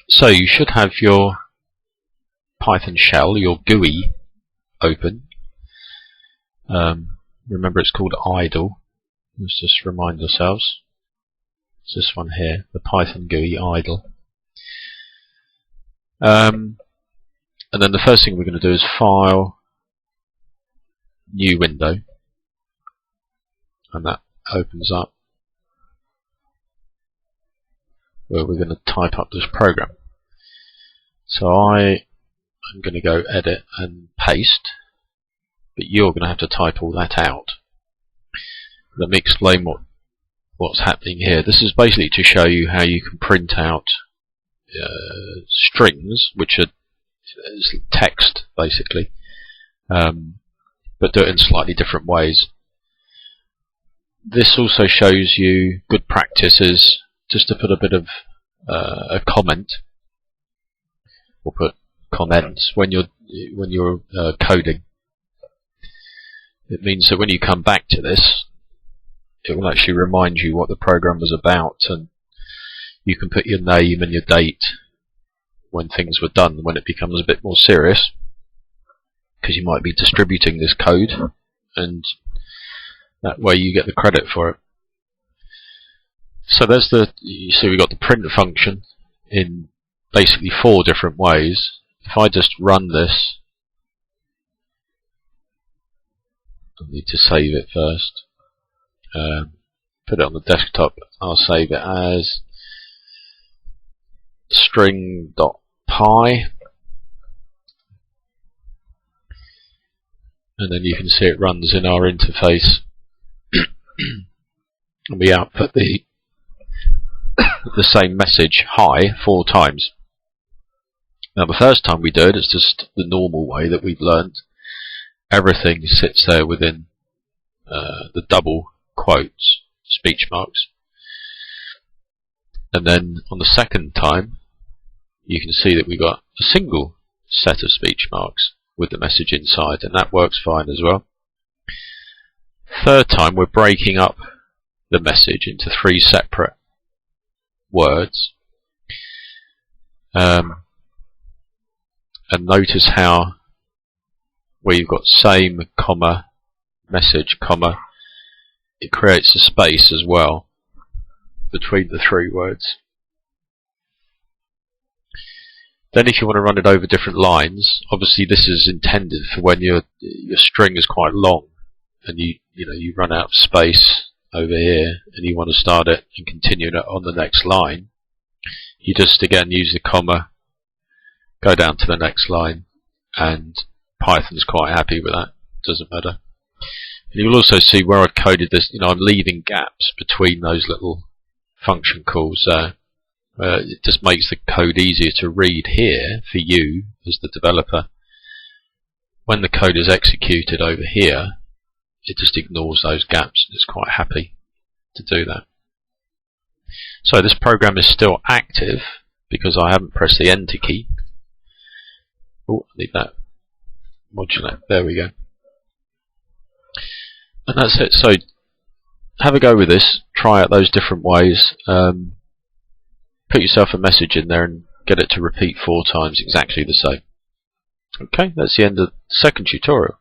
So you should have your Python shell, your GUI, open. Remember it's called idle. Let's just remind ourselves. It's this one here, the Python GUI idle. And then the first thing we're going to do is File, New Window, and that opens up where we're going to type up this program. So I'm going to go Edit and Paste, but you're going to have to type all that out. Let me explain what's happening here. This is basically to show you how you can print out strings, which are text basically, but do it in slightly different ways. This also shows you good practices just to put a bit of a comment, or put comments when you're coding. It means that when you come back to this, it will actually remind you what the program was about, and you can put your name and your date when things were done, when it becomes a bit more serious, because you might be distributing this code, and that way you get the credit for it. So there's you see we've got the print function in basically 4 different ways. If I just run this, I need to save it first. Put it on the desktop. I'll save it as string.py, and then you can see it runs in our interface. And we output the same message, hi, 4 times. Now the first time we do it, it's just the normal way that we've learned. Everything sits there within the double quotes, speech marks. And then on the second time, you can see that we've got a single set of speech marks with the message inside, and that works fine as well. Third time, we're breaking up the message into 3 separate words. And notice how where you've got same, comma, message, comma, it creates a space as well between the 3 words. Then if you want to run it over different lines, obviously this is intended for when your string is quite long and you run out of space over here and you want to start it and continue it on the next line. You just again use the comma, go down to the next line, and Python's quite happy with that. Doesn't matter. And you'll also see where I've coded this, I'm leaving gaps between those little function calls. It just makes the code easier to read here for you as the developer. When the code is executed over here, it just ignores those gaps. It's quite happy to do that. So this program is still active because I haven't pressed the enter key. Oh, I need that modulate. There we go. And that's it. So have a go with this. Try out those different ways. Put yourself a message in there and get it to repeat 4 times exactly the same. Okay, that's the end of the second tutorial.